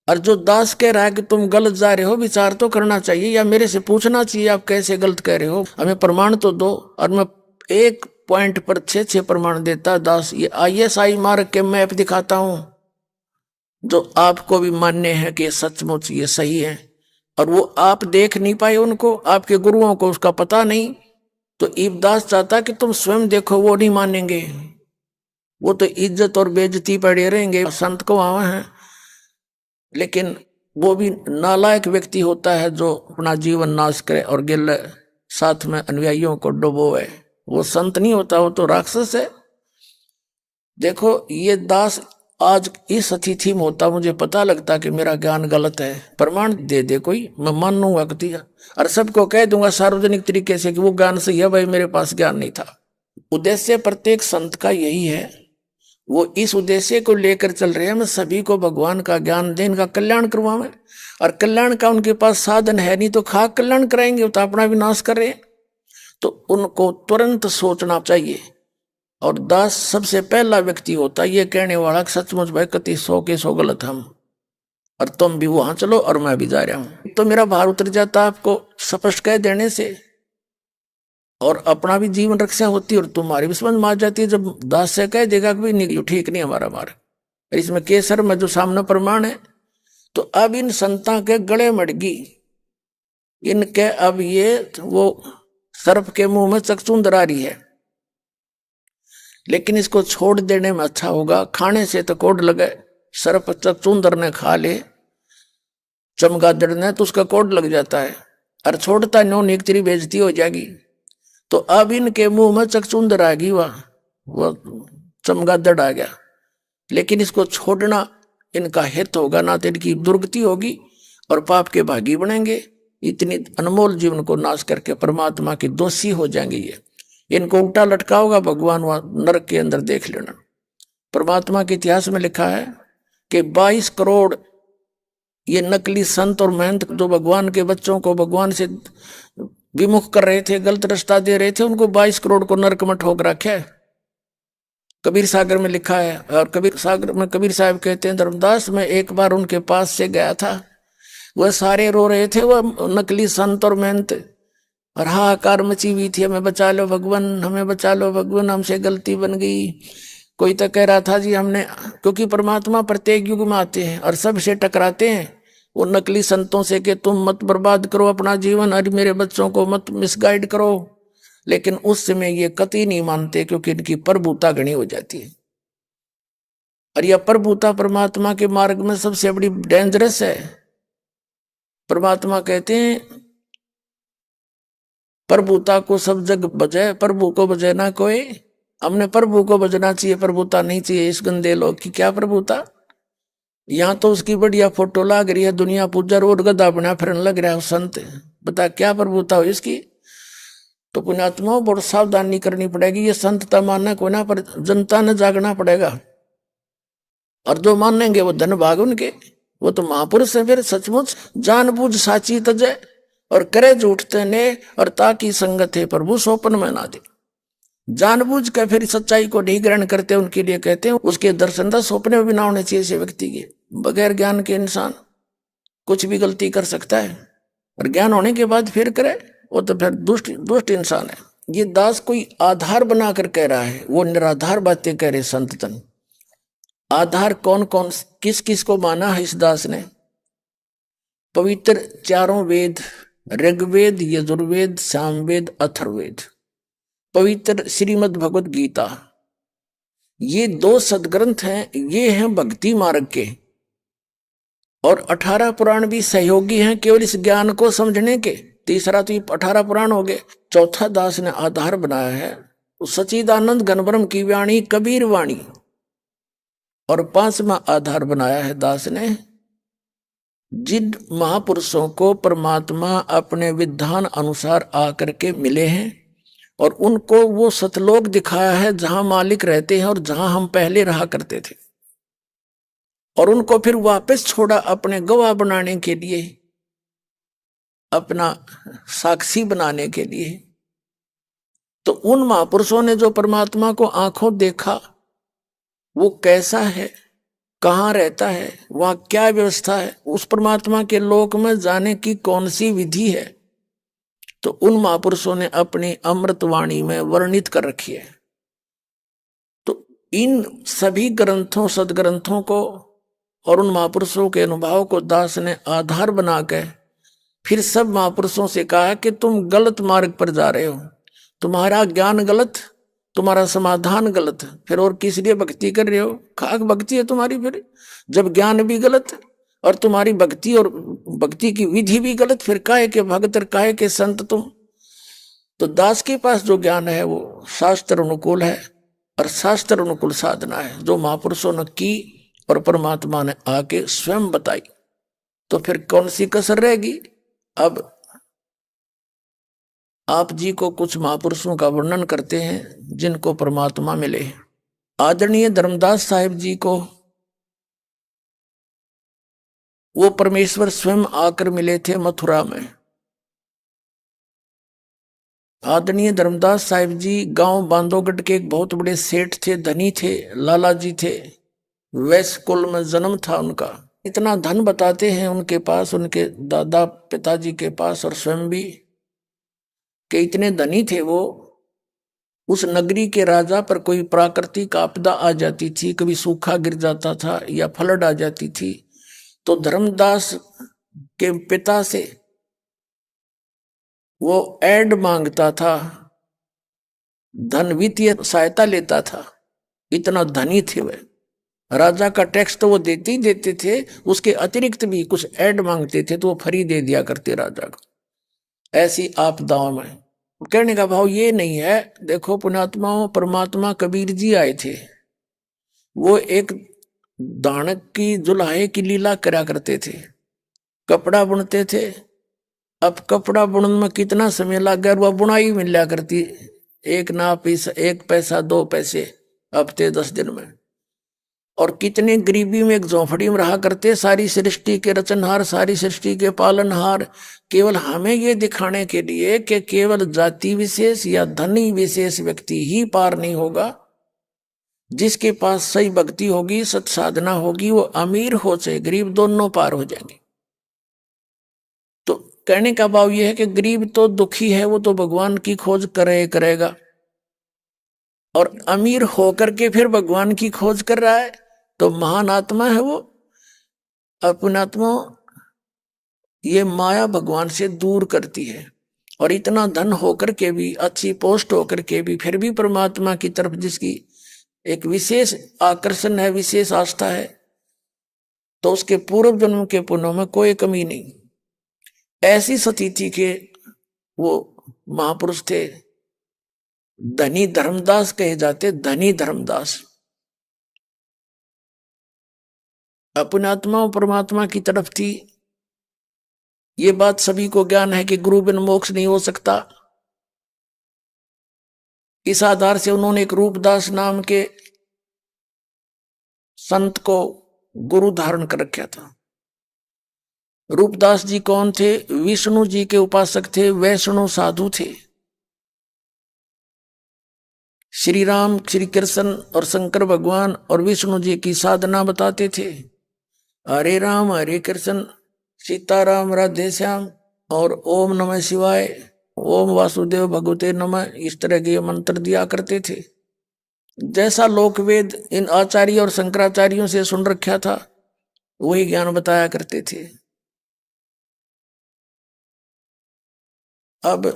Speaker 1: और जो दास कह रहा है कि तुम गलत जा रहे हो, विचार तो करना चाहिए या मेरे से पूछना चाहिए आप कैसे गलत कह रहे हो, हमें प्रमाण तो दो। और मैं एक पॉइंट पर 6 प्रमाण देता दास, ये ISI मार्ग के मैप दिखाता हूं जो आपको भी मान्य है कि सचमुच ये सही है। और वो आप देख नहीं पाए उनको, आपके गुरुओं को उसका पता नहीं, तो ईबदास चाहता कि तुम स्वयं देखो, वो नहीं मानेंगे, वो तो इज्जत और बेइज्जती पड़े रहेंगे, संत को वहां है। लेकिन वो भी नालायक व्यक्ति होता है जो अपना जीवन नाश करे और गिल साथ में अनुयायियों को डुबोए, वो संत नहीं होता, वो तो राक्षस है। देखो ये दास आज इस अतिथि में होता, मुझे पता लगता कि मेरा ज्ञान गलत है, प्रमाण दे दे कोई, मैं मान लूंगा कतिया, और सबको कह दूंगा सार्वजनिक तरीके से कि वो ज्ञान सही है, भाई मेरे पास ज्ञान नहीं था। उद्देश्य प्रत्येक संत का यही है, वो इस उद्देश्य को लेकर चल रहे हैं, मैं सभी को भगवान का ज्ञान दे, इनका कल्याण करवाऊं। और कल्याण का उनके पास साधन है नहीं, तो खा कल्याण कराएंगे, तो अपना विनाश कर रहे हैं। तो उनको तुरंत सोचना चाहिए और दास सबसे पहला व्यक्ति होता है ये कहने वाला सचमुच भाई कति 100 के 100 गलत हम, और तुम भी वहां चलो और मैं भी जा रहा हूं। तो मेरा भार उतर जाता आपको स्पष्ट कह देने से, और अपना भी जीवन रक्षा होती है और तुम्हारी भी समझ में आ जाती है। जब दास से कह देगा कि नहीं ठीक नहीं हमारा मार्ग, इसमें केसर में जो सामने प्रमाण है। तो अब इन संता के गले मड़गी, इनके अब ये वो सर्प के मुंह में चकचूंदर आ रही है, लेकिन इसको छोड़ देने में अच्छा होगा। खाने से तो कोड लगे, सर्प चकचूंदर ने खा ले, चमगादड़ ने, तो उसका कोड लग जाता है, और छोड़ता नो एक तेरी बेइज्जती हो जाएगी। तो अब इनके मुंह में चकचूंदर आ गई, वह चमगादड़ आ गया, लेकिन इसको छोड़ना इनका हित होगा, ना तो इनकी दुर्गति होगी और पाप के भागी बनेंगे। इतनी अनमोल जीवन को नाश करके परमात्मा के दोषी हो जाएंगे। ये इनको उल्टा लटका होगा भगवान वहां नरक के अंदर, देख लेना। परमात्मा के इतिहास में लिखा है कि 22 करोड़ ये नकली संत और महंत जो भगवान के बच्चों को भगवान से विमुख कर रहे थे, गलत रास्ता दे रहे थे, उनको 22 करोड़ को नरक में ठोक रखा है। कबीर सागर में लिखा है, और कबीर सागर में कबीर साहब कहते हैं, धर्मदास मैं एक बार उनके पास से गया था, वह सारे रो रहे थे, वह नकली संत और महंत, और हाहाकार मची हुई थी, हमें बचा लो भगवान, हमें बचा लो भगवान, हमसे गलती बन गई। कोई तो कह रहा था जी हमने, क्योंकि परमात्मा प्रत्येक युग में आते हैं और सबसे टकराते हैं वो नकली संतों से कि तुम मत बर्बाद करो अपना जीवन, अरे मेरे बच्चों को मत मिसगाइड करो। लेकिन उस समय ये कतई नहीं मानते, क्योंकि इनकी प्रभुता घनी हो जाती है, और यह प्रभुता परमात्मा के मार्ग में सबसे बड़ी डेंजरस है। परमात्मा कहते हैं प्रभुता को सब जग बजे, प्रभु को बजे ना कोई। हमने प्रभु को बजना चाहिए, प्रभुता नहीं चाहिए इस गंदे लोग की। क्या प्रभुता? यहां तो उसकी बढ़िया फोटो लाग रही है, दुनिया पूजा रोड गदा बना फिरन लग रहा है संत, बता क्या प्रभुता हो इसकी? तो पुण्यात्माओं बहुत सावधानी करनी पड़ेगी। ये संतता मानना को ना, पर जनता ने जागना पड़ेगा, और जो मानेंगे वो धन भाग उनके, वो तो महापुरुष है। फिर सचमुच जानबूझ साची तजे और करे झूठते ने, और ताकि संगत है प्रभु सोपन में ना दे। जानबूझ के फिर सच्चाई को नहीं ग्रहण करते, उनके लिए कहते हैं उसके दर्शन का सपने में भी ना होने चाहिए ऐसे व्यक्ति के। बगैर ज्ञान के इंसान कुछ भी गलती कर सकता है, और ज्ञान होने के बाद फिर करे वो तो फिर दुष्ट इंसान है। ये दास कोई आधार बनाकर कह रहा है, वो निराधार बातें कह रहे संततन। आधार कौन कौन किस किस को माना है इस दास ने? पवित्र चारों वेद, ऋग्वेद, यजुर्वेद, सामवेद, अथर्ववेद, पवित्र श्रीमद् भगवत गीता, ये 2 सदग्रंथ हैं, ये हैं भक्ति मार्ग के। और 18 पुराण भी सहयोगी हैं केवल इस ज्ञान को समझने के। तीसरा तो ये 18 पुराण हो गए। चौथा दास ने आधार बनाया है सच्चिदानंद घनब्रह्म की वाणी, कबीर वाणी। और 5वां आधार बनाया है दास ने जिन महापुरुषों को परमात्मा अपने विधान अनुसार आकर के मिले हैं, और उनको वो सतलोक दिखाया है जहां मालिक रहते हैं और जहां हम पहले रहा करते थे, और उनको फिर वापस छोड़ा अपने गवाह बनाने के लिए, अपना साक्षी बनाने के लिए। तो उन महापुरुषों ने जो परमात्मा को आंखों देखा, वो कैसा है, कहाँ रहता है, वहां क्या व्यवस्था है, उस परमात्मा के लोक में जाने की कौन सी विधि है, तो उन महापुरुषों ने अपनी अमृतवाणी में वर्णित कर रखी है। तो इन सभी ग्रंथों, सदग्रंथों को और उन महापुरुषों के अनुभव को दास ने आधार बनाकर फिर सब महापुरुषों से कहा कि तुम गलत मार्ग पर जा रहे हो, तुम्हारा ज्ञान गलत, तुम्हारा समाधान गलत, फिर और किस लिए भक्ति कर रहे हो? खाक भक्ति है तुम्हारी। फिर जब ज्ञान भी गलत और तुम्हारी भक्ति और भक्ति की विधि भी गलत, फिर काहे के भगत, काहे के संत तुम? तो दास के पास जो ज्ञान है वो शास्त्र अनुकूल है, और शास्त्र अनुकूल साधना है जो महापुरुषों ने की और परमात्मा ने आके स्वयं बताई। तो फिर कौन सी कसर रहेगी? अब आप जी को कुछ महापुरुषों का वर्णन करते हैं जिनको परमात्मा मिले। आदरणीय धर्मदास साहिब जी को वो परमेश्वर स्वयं आकर मिले थे मथुरा में। आदरणीय धर्मदास साहिब जी गांव बांधवगढ़ के एक बहुत बड़े सेठ थे, धनी थे, लाला जी थे। वैश्य कुल में जन्म था उनका। इतना धन बताते हैं उनके पास, उनके दादा पिताजी के पास और स्वयं भी, कि इतने धनी थे वो। उस नगरी के राजा पर कोई प्राकृतिक आपदा आ जाती थी, कभी सूखा गिर जाता था या फ्लड आ जाती थी, तो धर्मदास के पिता से वो एड मांगता था, धन वित्तीय सहायता लेता था। इतना धनी थे वे। राजा का टैक्स तो वो देते ही देते थे, उसके अतिरिक्त भी कुछ ऐड मांगते थे तो वो फ्री दे दिया करते राजा को, ऐसी आपदाओं में। कहने का भाव ये नहीं है, देखो पुण्यात्माओं, परमात्मा कबीर जी आए थे, वो एक दानक की जुलाहे की लीला करा करते थे, कपड़ा बुनते थे। अब कपड़ा बुनने में कितना समय लग गया, वह बुनाई मिल लिया करती, एक ना पैसा, एक पैसा, 2 पैसे, हफ्ते 10 दिन में। और कितने गरीबी में एक झोंपड़ी में रहा करते, सारी सृष्टि के रचनहार, सारी सृष्टि के पालनहार, केवल हमें ये दिखाने के लिए कि केवल जाति विशेष या धनी विशेष व्यक्ति ही पार नहीं होगा। जिसके पास सही भक्ति होगी, सत साधना होगी, वो अमीर हो चाहे गरीब, दोनों पार हो जाएंगे। तो कहने का भाव यह है कि गरीब तो दुखी है, वो तो भगवान की खोज करेगा, और अमीर होकर के फिर भगवान की खोज कर रहा है तो महान आत्मा है वो। अपनात्मा ये माया भगवान से दूर करती है, और इतना धन होकर के भी, अच्छी पोस्ट होकर के भी, फिर भी परमात्मा की तरफ जिसकी एक विशेष आकर्षण है, विशेष आस्था है, तो उसके पूर्व जन्म के पुण्यों में कोई कमी नहीं। ऐसी स्थिति के वो महापुरुष थे, धनी धर्मदास कहे जाते, धनी धर्मदास। अपने आत्मा और परमात्मा की तरफ थी। ये बात सभी को ज्ञान है कि गुरु बिन मोक्ष नहीं हो सकता। इस आधार से उन्होंने एक रूपदास नाम के संत को गुरु धारण कर रखा था। रूपदास जी कौन थे? विष्णु जी के उपासक थे, वैष्णव साधु थे। श्री राम, श्री कृष्ण और शंकर भगवान और विष्णु जी की साधना बताते थे। हरे राम हरे कृष्ण, सीताराम राधे श्याम, और ओम नमः शिवाय, ओम वासुदेव भगवते नमः, इस तरह के मंत्र दिया करते थे। जैसा लोकवेद इन आचार्य और शंकराचार्यों से सुन रखा था, वही ज्ञान बताया करते थे। अब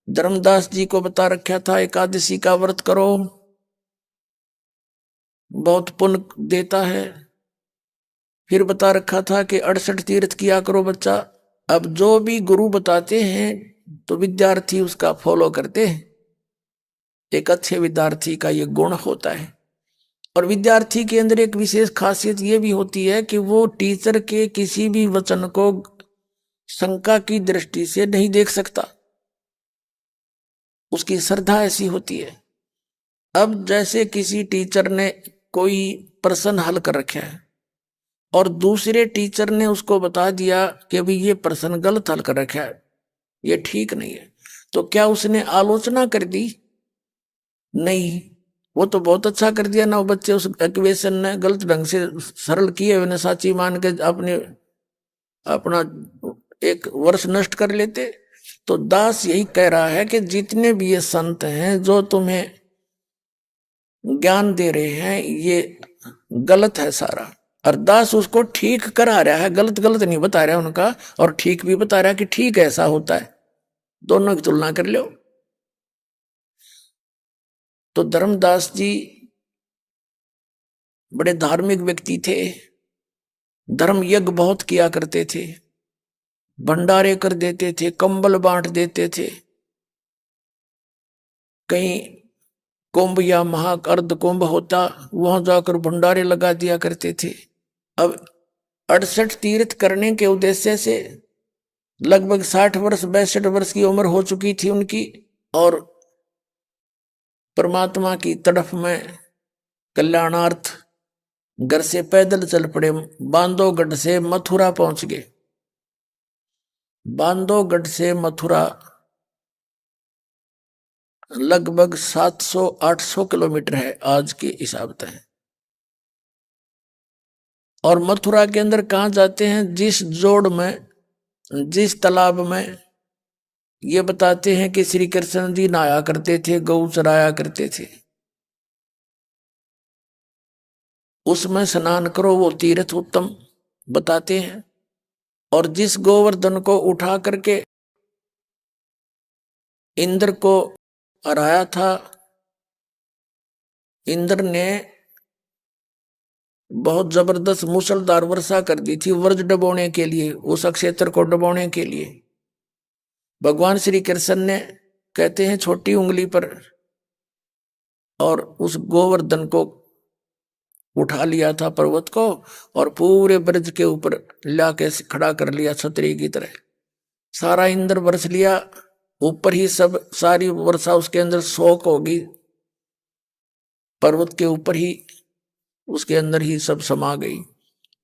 Speaker 1: धर्मदास जी को बता रखा था एकादशी का व्रत करो, बहुत पुण्य देता है। फिर बता रखा था कि 68 तीर्थ किया करो बच्चा। अब जो भी गुरु बताते हैं तो विद्यार्थी उसका फॉलो करते हैं। एक अच्छे विद्यार्थी का ये गुण होता है। और विद्यार्थी के अंदर एक विशेष खासियत ये भी होती है कि वो टीचर के किसी भी वचन को शंका की दृष्टि से नहीं देख सकता, उसकी श्रद्धा ऐसी होती है। अब जैसे किसी टीचर ने कोई प्रश्न हल कर रखा है और दूसरे टीचर ने उसको बता दिया कि भाई ये प्रश्न गलत हल कर रखा है, ये ठीक नहीं है, तो क्या उसने आलोचना कर दी? नहीं, वो तो बहुत अच्छा कर दिया ना। वो बच्चे उस इक्वेशन ने गलत ढंग से सरल किए, उन्हें साची मान के अपने अपना एक वर्ष नष्ट कर लेते। तो दास यही कह रहा है कि जितने भी ये संत हैं जो तुम्हें ज्ञान दे रहे हैं, ये गलत है सारा। और दास उसको ठीक करा रहा है, गलत गलत नहीं बता रहा उनका, और ठीक भी बता रहा है कि ठीक ऐसा होता है। दोनों की तुलना कर लो। तो धर्मदास जी बड़े धार्मिक व्यक्ति थे, धर्म यज्ञ बहुत किया करते थे, भंडारे कर देते थे, कंबल बांट देते थे, कहीं कुंभ या महा अर्ध कुंभ होता वहां जाकर भंडारे लगा दिया करते थे। अब 68 तीर्थ करने के उद्देश्य से लगभग 60 वर्ष 62 वर्ष की उम्र हो चुकी थी उनकी, और परमात्मा की तरफ में कल्याणार्थ घर से पैदल चल पड़े। बांधवगढ़ से मथुरा पहुंच गए। बांधवगढ़ से मथुरा लगभग 700-800 किलोमीटर है आज के हिसाब से। और मथुरा के अंदर कहाँ जाते हैं, जिस जोड़ में, जिस तालाब में, ये बताते हैं कि श्री कृष्ण जी नहाया करते थे, गौ चराया करते थे, उसमें स्नान करो, वो तीर्थ उत्तम बताते हैं। और जिस गोवर्धन को उठा करके इंद्र को हराया था, इंद्र ने बहुत जबरदस्त मूसलधार वर्षा कर दी थी वर्ज डबोने के लिए, उस क्षेत्र को डबोने के लिए। भगवान श्री कृष्ण ने, कहते हैं, छोटी उंगली पर और उस गोवर्धन को उठा लिया था पर्वत को, और पूरे ब्रज के ऊपर लाके खड़ा कर लिया छतरी की तरह। सारा इंद्र बरस लिया ऊपर ही, सब सारी वर्षा उसके अंदर शोक होगी, पर्वत के ऊपर ही, उसके अंदर ही सब समा गई।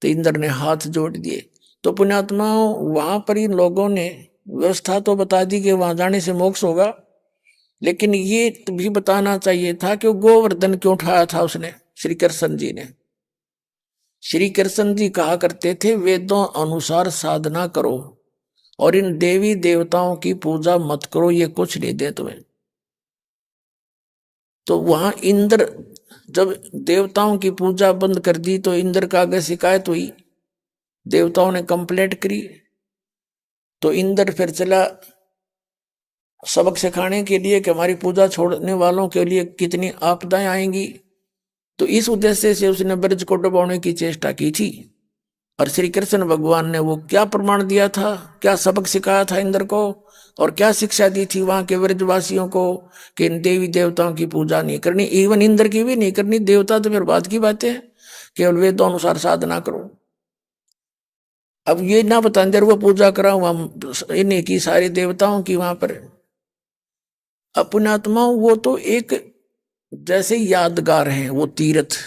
Speaker 1: तो इंद्र ने हाथ जोड़ दिए। तो पुण्यात्माओं, वहां पर इन लोगों ने व्यवस्था तो बता दी कि वहां जाने से मोक्ष होगा, लेकिन ये भी बताना चाहिए था कि गोवर्धन क्यों उठाया था उसने, श्री कृष्ण जी ने। श्री कृष्ण जी कहा करते थे, वेदों अनुसार साधना करो और इन देवी देवताओं की पूजा मत करो, ये कुछ नहीं दे तुम्हें। तो वहां इंद्र, जब देवताओं की पूजा बंद कर दी तो इंद्र का आगे शिकायत हुई, देवताओं ने कंप्लेंट करी। तो इंद्र फिर चला सबक सिखाने के लिए कि हमारी पूजा छोड़ने वालों के लिए कितनी आपदाएं आएंगी। तो इस उद्देश्य से उसने ब्रज को डुबाने की चेष्टा की थी। और श्री कृष्ण भगवान ने वो क्या प्रमाण दिया था, क्या सबक सिखाया था इंद्र को, और क्या शिक्षा दी थी वहां के ब्रजवासियों को कि इन देवी देवताओं की पूजा नहीं करनी, इवन इंद्र की भी नहीं करनी। देवता तो फिर बात की बात है, केवल वेदों अनुसार साधना करो। अब ये ना बता अंदर वो पूजा कराऊं हम इन्हीं की, सारे देवताओं की वहां पर। अपनात्मा वो तो एक जैसे यादगार है, वो तीर्थ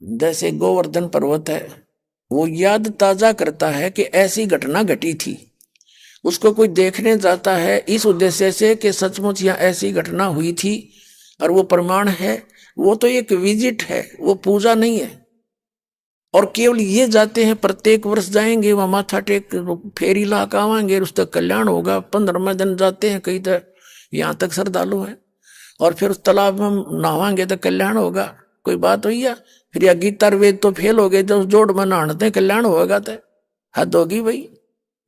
Speaker 1: जैसे गोवर्धन पर्वत है, वो याद ताजा करता है कि ऐसी घटना घटी थी। उसको कोई देखने जाता है इस उद्देश्य से कि सचमुच यह ऐसी घटना हुई थी, और वो प्रमाण है। वो तो एक विजिट है, वो पूजा नहीं है। और केवल ये जाते हैं, प्रत्येक वर्ष जाएंगे वहां माथा टेक फेरी ला के आवाएंगे, उस तक कल्याण होगा। 15वें दिन जाते हैं कई तो यहाँ तक श्रद्धालु है, और फिर उस तालाब में नहावाएंगे तो कल्याण होगा। कोई बात हुई है? फिर या गीता वेद तो फेल हो गए, तो जोड़ में नहाते कल्याण होगा, तो हद होगी भाई।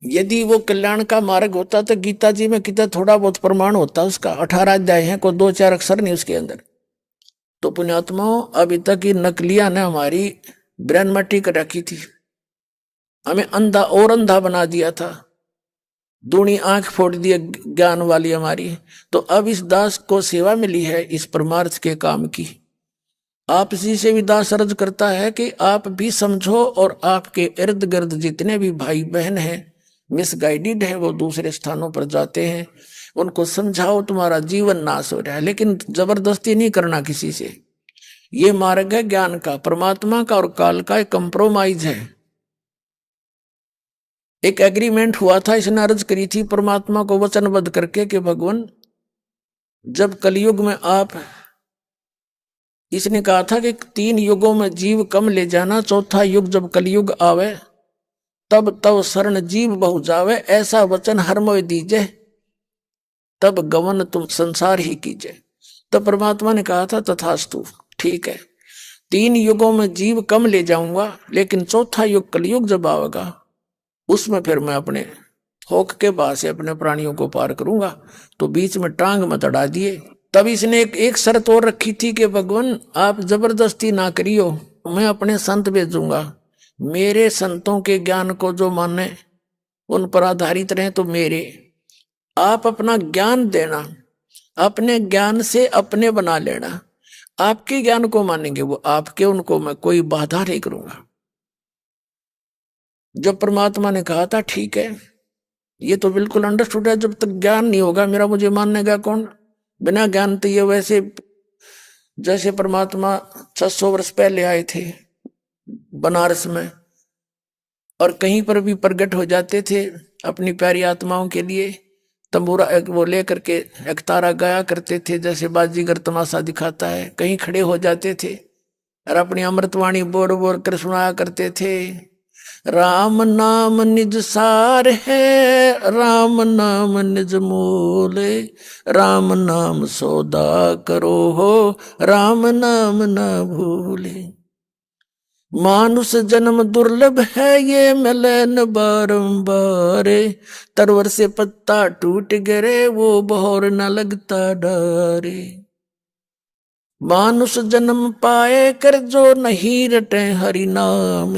Speaker 1: यदि वो कल्याण का मार्ग होता तो गीता जी में कितना थोड़ा बहुत प्रमाण होता, उसका 18 अध्याय है, कोई 2-4 अक्षर नहीं उसके अंदर। तो पुण्यात्माओं, अभी तक ये नकलिया ने हमारी ब्रेन मट्टी कर रखी थी, हमें अंधा और अंधा बना दिया था, दूनी आंख फोड़ दी ज्ञान वाली हमारी। तो अब इस दास को सेवा मिली है इस परमार्थ के काम की। आप इसी से भी दास अर्ज करता है कि आप भी समझो, और आपके इर्द गिर्द जितने भी भाई बहन हैं मिसगाइडेड है, वो दूसरे स्थानों पर जाते हैं, उनको समझाओ तुम्हारा जीवन नाश हो रहा है। लेकिन जबरदस्ती नहीं करना किसी से। ये मार्ग है ज्ञान का, परमात्मा का और काल का एक कंप्रोमाइज है। एक एग्रीमेंट हुआ था, इसने अर्ज करी थी परमात्मा को वचनबद्ध करके कि भगवान, जब कलयुग में आप, इसने कहा था कि 3 युगों में जीव कम ले जाना, चौथा युग जब कलयुग आवे तब तब शरण जीव बहु जावे, ऐसा वचन हर मोय दीजे, तब गवन तुम संसार ही कीजिए। तो परमात्मा ने कहा था तथास्तु, ठीक है, 3 युगों में जीव कम ले जाऊंगा, लेकिन चौथा युग कलयुग जब आवेगा उसमें फिर मैं अपने होक के बाद से अपने प्राणियों को पार करूंगा। तो बीच में टांग मत अड़ा दिए। तब इसने एक शर्त और रखी थी कि भगवान आप जबरदस्ती ना करियो, मैं अपने संत भेजूंगा, मेरे संतों के ज्ञान को जो माने उन पर आधारित रहे। तो मेरे आप अपना ज्ञान देना, अपने ज्ञान से अपने बना लेना, आपके ज्ञान को मानेंगे वो आपके, उनको मैं कोई बाधा नहीं करूंगा। जब परमात्मा ने कहा था ठीक है, ये तो बिल्कुल अंडरस्टूड है, जब तक ज्ञान नहीं होगा मेरा मुझे मानेगा कौन? बिना ज्ञान तो ये वैसे जैसे परमात्मा 600 वर्ष पहले आए थे बनारस में, और कहीं पर भी प्रकट हो जाते थे अपनी प्यारी आत्माओं के लिए, तंबूरा एक वो लेकर के एक तारा गाया करते थे, जैसे बाजीगर तमाशा दिखाता है, कहीं खड़े हो जाते थे और अपनी अमृतवाणी बोल बोल कर सुनाया करते थे। राम नाम निज सार है, राम नाम निज मूल, राम नाम सौदा करो हो, राम नाम न भूले। मानुष जन्म दुर्लभ है, ये मिले न बारंबार, तरवर से पत्ता टूट गिरे, वो बहोर न लगता डारे। मानुष जन्म पाए कर जो नहीं रटे हरि नाम,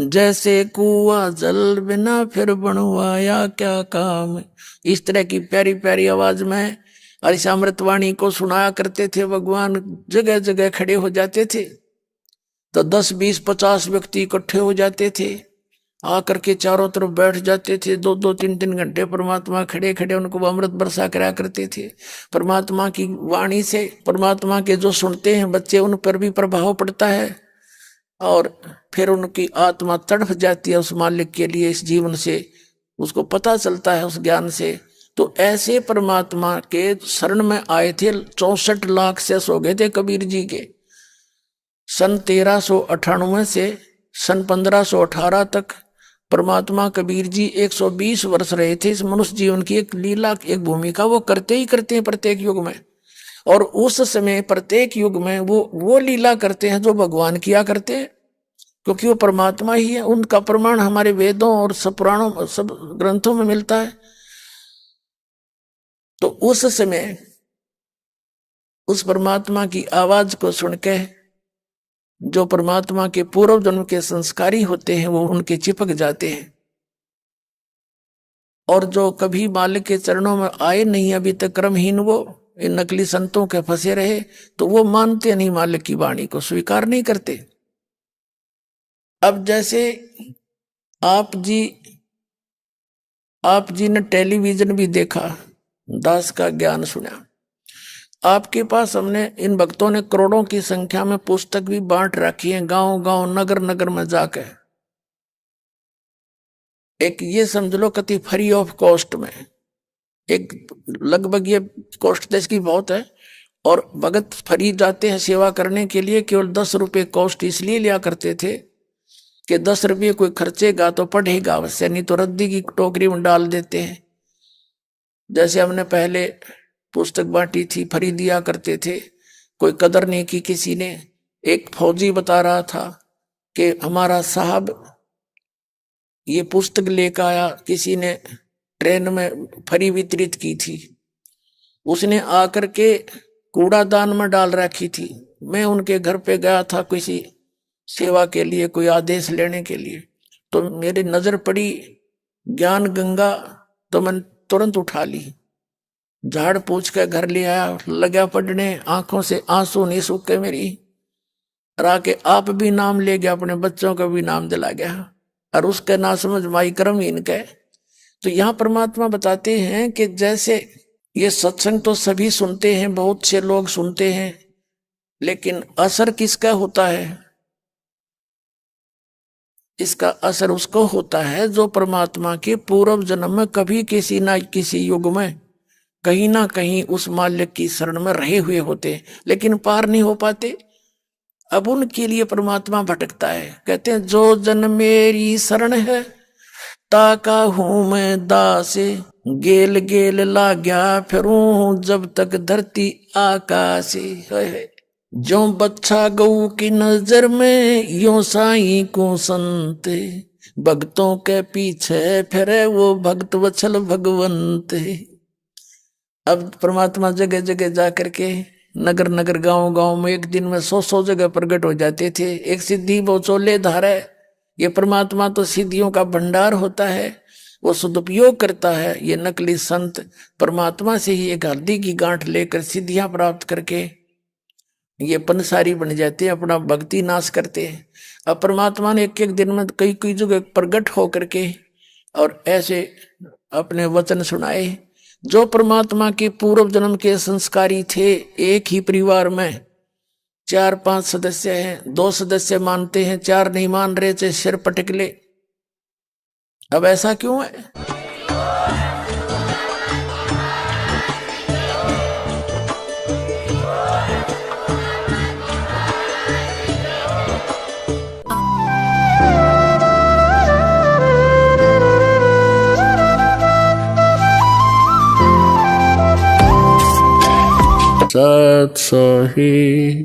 Speaker 1: जैसे कुआ जल बिना फिर बनवाया क्या काम। इस तरह की प्यारी प्यारी आवाज में और इस अमृतवाणी को सुनाया करते थे भगवान। जगह जगह खड़े हो जाते थे तो 10, 20, 50 व्यक्ति इकट्ठे हो जाते थे, आकर के चारों तरफ बैठ जाते थे। 2-2, 3-3 घंटे परमात्मा खड़े खड़े उनको अमृत बरसा करा करते थे। परमात्मा की वाणी से परमात्मा के जो सुनते हैं बच्चे, उन पर भी प्रभाव पड़ता है और फिर उनकी आत्मा तड़प जाती है उस मालिक के लिए। इस जीवन से उसको पता चलता है, उस ज्ञान से। तो ऐसे परमात्मा के शरण में आए थे। 64 लाख शेष हो गए थे कबीर जी के। सन 1398 से सन 1518 तक परमात्मा कबीर जी 120 वर्ष रहे थे। इस मनुष्य जीवन की एक लीला, एक भूमिका वो करते ही करते हैं प्रत्येक युग में। और उस समय प्रत्येक युग में वो लीला करते हैं जो भगवान किया करते हैं, क्योंकि वो परमात्मा ही है। उनका प्रमाण हमारे वेदों और सब पुराणों, सब ग्रंथों में मिलता है। तो उस समय उस परमात्मा की आवाज को सुन के जो परमात्मा के पूर्व जन्म के संस्कारी होते हैं वो उनके चिपक जाते हैं। और जो कभी मालिक के चरणों में आए नहीं अभी तक, क्रमहीन, वो इन नकली संतों के फंसे रहे, तो वो मानते नहीं, मालिक की वाणी को स्वीकार नहीं करते। अब जैसे आप जी ने टेलीविजन भी देखा, दास का ज्ञान सुना। आपके पास हमने इन भक्तों ने करोड़ों की संख्या में पुस्तक भी बांट रखी है, गांव गांव नगर नगर में जाकर। एक ये समझ लो कति फ्री ऑफ कॉस्ट में, एक लगभग ये कॉस्ट देश की बहुत है। और भगत फ्री जाते हैं सेवा करने के लिए, केवल 10 रुपए कॉस्ट इसलिए लिया करते थे कि 10 रुपये कोई खर्चेगा तो पढ़ेगा अवश्य, नहीं तो रद्दी की टोकरी में डाल देते हैं। जैसे हमने पहले पुस्तक बांटी थी, फ्री दिया करते थे, कोई कदर नहीं की किसी ने। एक फौजी बता रहा था कि हमारा साहब ये पुस्तक लेकर आया, किसी ने ट्रेन में फ्री वितरित की थी, उसने आकर के कूड़ादान में डाल रखी थी। मैं उनके घर पे गया था किसी सेवा के लिए, कोई आदेश लेने के लिए, तो मेरी नजर पड़ी ज्ञान गंगा, तो मैंने तुरंत उठा ली, झाड़ पूछ कर घर ले आया, लगा पढ़ने, आंखों से आंसू नहीं सूखे मेरी। आके आप भी नाम ले गया, अपने बच्चों का भी नाम दिला गया, और उसका ना समझ माई क्रमहीन के। तो यहाँ परमात्मा बताते हैं कि जैसे ये सत्संग तो सभी सुनते हैं, बहुत से लोग सुनते हैं, लेकिन असर किसका होता है? इसका असर उसको होता है जो परमात्मा के पूर्व जन्म में कभी किसी ना किसी युग में कहीं ना कहीं उस मालिक की शरण में रहे हुए होते, लेकिन पार नहीं हो पाते। अब उनके लिए परमात्मा भटकता है। कहते हैं जो जन मेरी शरण है, ताका हूं मैं दास, गेल गेल ला गया फिरूं जब तक धरती आकाश। जो बच्चा गऊ की नजर में, यो साईं को संत, भक्तों के पीछे फिरे वो भक्त वत्सल भगवंत। अब परमात्मा जगह जगह जाकर के नगर नगर गांव गांव में एक दिन में 100 जगह प्रकट हो जाते थे। एक सिद्धि वो चोले धारे, ये परमात्मा तो सिद्धियों का भंडार होता है, वो सदुपयोग करता है। ये नकली संत परमात्मा से ही एक हल्दी की गांठ लेकर सिद्धियां प्राप्त करके ये पंसारी बन जाते हैं, अपना भक्ति नाश करते हैं। अब परमात्मा ने एक एक दिन में कई कई जगह प्रकट होकर के और ऐसे अपने वचन सुनाए। जो परमात्मा के पूर्व जन्म के संस्कारी थे, एक ही परिवार में 4-5 सदस्य हैं, 2 सदस्य मानते हैं, 4 नहीं मान रहे, चाहे सिर पटक ले। अब ऐसा क्यों है? सत सोही।